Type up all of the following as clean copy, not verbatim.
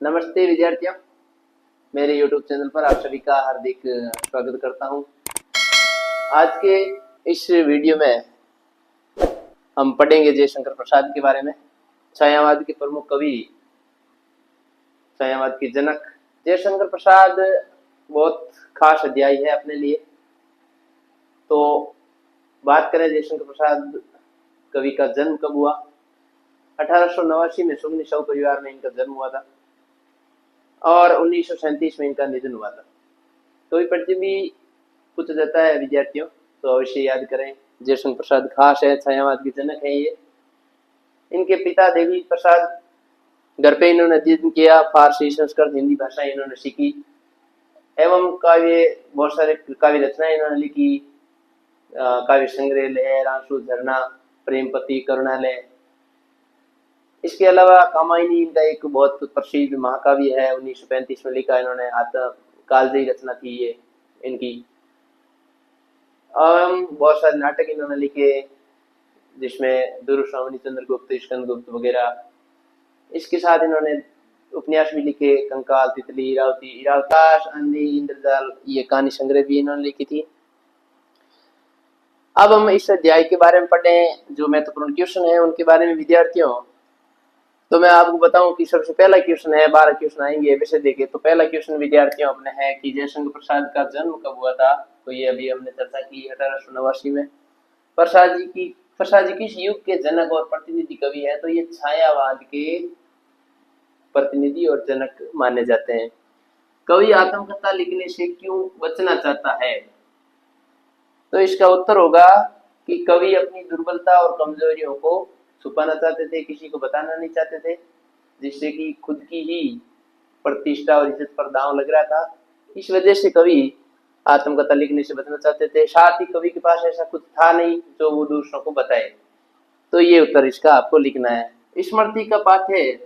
नमस्ते विद्यार्थियों, मेरे YouTube चैनल पर आप सभी का हार्दिक स्वागत करता हूं। आज के इस वीडियो में हम पढ़ेंगे जयशंकर प्रसाद के बारे में। छायावाद के प्रमुख कवि, छायावाद के जनक जयशंकर प्रसाद बहुत खास अध्याय है अपने लिए। तो बात करें जयशंकर प्रसाद कवि का जन्म कब हुआ। 1889 में सुगनी साहू परिवार में इनका जन्म हुआ था और 1937 में इनका निधन हुआ था। तो भी पूछा जाता है विद्यार्थियों, तो अवश्य याद करें। जयशंकर प्रसाद खास है, छायावाद के जनक है ये। इनके पिता देवी प्रसाद, घर पे इन्होंने अध्ययन किया, फारसी, संस्कृत, हिंदी भाषा इन्होंने सीखी एवं बहुत सारे काव्य रचनाएं इन्होंने लिखी। काव्य संग्रह, लहर, आंसू, झरना, प्रेमपति, करुणालय। इसके अलावा कामायनी इनका एक बहुत प्रसिद्ध महाकाव्य है, 1935 में लिखा इन्होंने। कालजयी रचना थी ये इनकी। बहुत सारे नाटक इन्होंने लिखे जिसमें दुर्श्रावणी, चंद्रगुप्त, स्कंदगुप्त वगैरह। इसके साथ इन्होंने उपन्यास भी लिखे, कंकाल, तितली, इरावती, इरावताश, आंधी, इंद्रजाल, ये कहानी संग्रह भी इन्होंने लिखी थी। अब हम इस अध्याय के बारे में पढ़ें, जो महत्वपूर्ण क्वेश्चन है उनके बारे में विद्यार्थियों। तो मैं आपको बताऊं कि सबसे पहला क्वेश्चन है, 12 क्वेश्चन आएंगे वैसे देखे तो पहला क्वेश्चन विद्यार्थियों अपने है कि जयशंकर प्रसाद का जन्म कब हुआ था। तो ये अभी हमने चर्चा की 1889 में। प्रसाद जी किस युग के जनक और प्रतिनिधि कवि है। तो ये छायावाद के प्रतिनिधि और जनक माने जाते हैं। कवि आत्मकथा लिखने से क्यों बचना चाहता है। तो इसका उत्तर होगा कि कवि अपनी दुर्बलता और कमजोरियों को छुपाना चाहते थे, किसी को बताना नहीं चाहते थे, जिससे कि खुद की ही प्रतिष्ठा और इज्जत पर दांव लग रहा था। इस वजह से कवि आत्मकथा लिखने से बचना चाहते थे। साथ ही कवि के पास ऐसा कुछ था नहीं जो वो दूसरों को बताए। तो ये उत्तर इसका आपको लिखना है। स्मृति का पाठ्य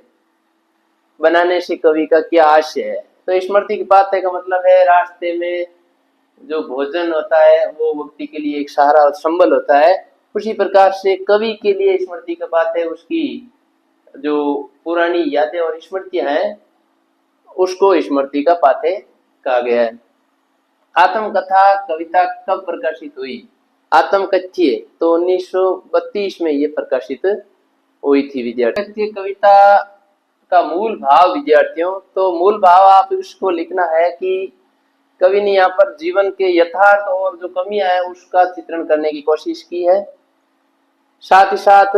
बनाने से कवि का क्या आशय है। तो स्मृति के पाठ्य का मतलब है रास्ते में जो भोजन होता है वो व्यक्ति के लिए एक सहारा और संबल होता है। उसी प्रकार से कवि के लिए स्मृति का पाठ है, उसकी जो पुरानी यादें और स्मृतियां हैं उसको स्मृति का पाठ कहा गया है। आत्मकथा कविता कब प्रकाशित हुई। आत्मकथ्य तो 1932 में ये प्रकाशित हुई थी विद्यार्थी। कविता का मूल भाव विद्यार्थियों, तो मूल भाव आप इसको लिखना है कि कवि ने यहाँ पर जीवन के यथार्थ और जो कमियां है उसका चित्रण करने की कोशिश की है। साथ ही साथ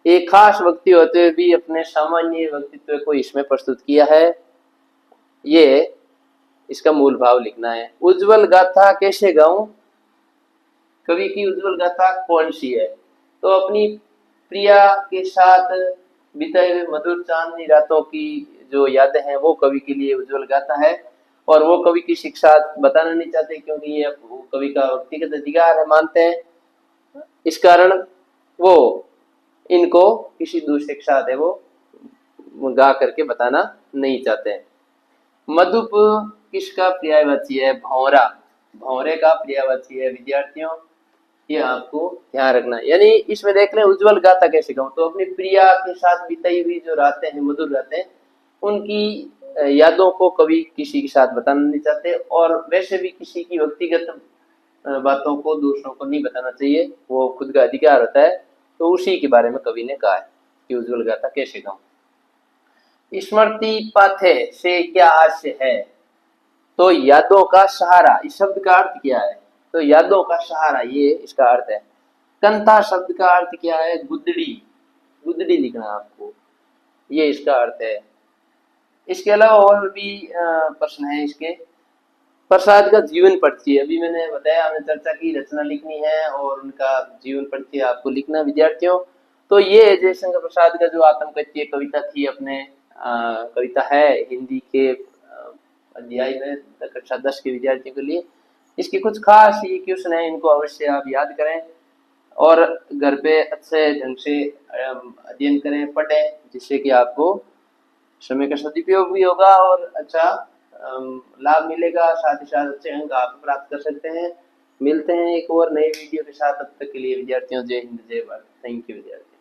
एक खास व्यक्ति होते हुए भी अपने सामान्य व्यक्तित्व को इसमें प्रस्तुत किया है। ये इसका मूल भाव लिखना है। उज्जवल गाथा कैसे गाऊं। कवि की उज्जवल गाथा कौन सी है। तो अपनी प्रिया के साथ बिताए हुए मधुर चांदनी रातों की जो यादें हैं वो कवि के लिए उज्जवल गाथा है। और वो कवि की शिक्षा बताना नहीं चाहते क्योंकि ये कवि का व्यक्तिगत अधिकार है, मानते हैं। इस कारण वो इनको किसी दूसरे के साथ है वो गा करके बताना नहीं चाहते। मधुप किसका पर्यायवाची है। भौरा, भौरे का पर्यायवाची है विद्यार्थियों, ये आपको ध्यान रखना है। यानी इसमें देख लें उज्जवल गाथा कैसे गाऊं। तो अपनी प्रिया के साथ बिताई हुई जो रातें हैं, मधुर रातें, उनकी यादों को कवि किसी के साथ बताना नहीं चाहते। और वैसे भी किसी की व्यक्तिगत बातों को दूसरों को नहीं बताना चाहिए, वो खुद का अधिकार होता है। तो उसी के बारे में कवि ने कहा है कि उज्जवल गाथा कैसे गाऊं। स्मृति पाठ्य से क्या आशय है। तो यादों का सहारा, इस शब्द का अर्थ क्या है। तो यादों का सहारा, ये इसका अर्थ है। कंथा शब्द का अर्थ क्या है। गुदड़ी, गुदड़ी लिखना आपको, ये इसका अर्थ है। इसके अलावा और भी प्रश्न है इसके। प्रसाद का जीवन परिचय, अभी मैंने बताया, हमने चर्चा की, रचना लिखनी है और उनका जीवन परिचय आपको लिखना विद्यार्थियों। तो ये जयशंकर प्रसाद का जो आत्मकथ्य कविता थी अपने कविता है हिंदी के अध्याय में कक्षा 10 के विद्यार्थियों के लिए। इसके कुछ खास ये क्वेश्चन है, इनको अवश्य आप याद करें और घर पे अच्छे ढंग से अध्ययन करें, पढ़ें, जिससे कि आपको समय का सदुपयोग भी होगा और अच्छा लाभ मिलेगा। साथ ही साथ अच्छे अंक आप प्राप्त कर सकते हैं। मिलते हैं एक और नए वीडियो के साथ, तब तक के लिए विद्यार्थियों जय हिंद, जय भारत। थैंक यू विद्यार्थी।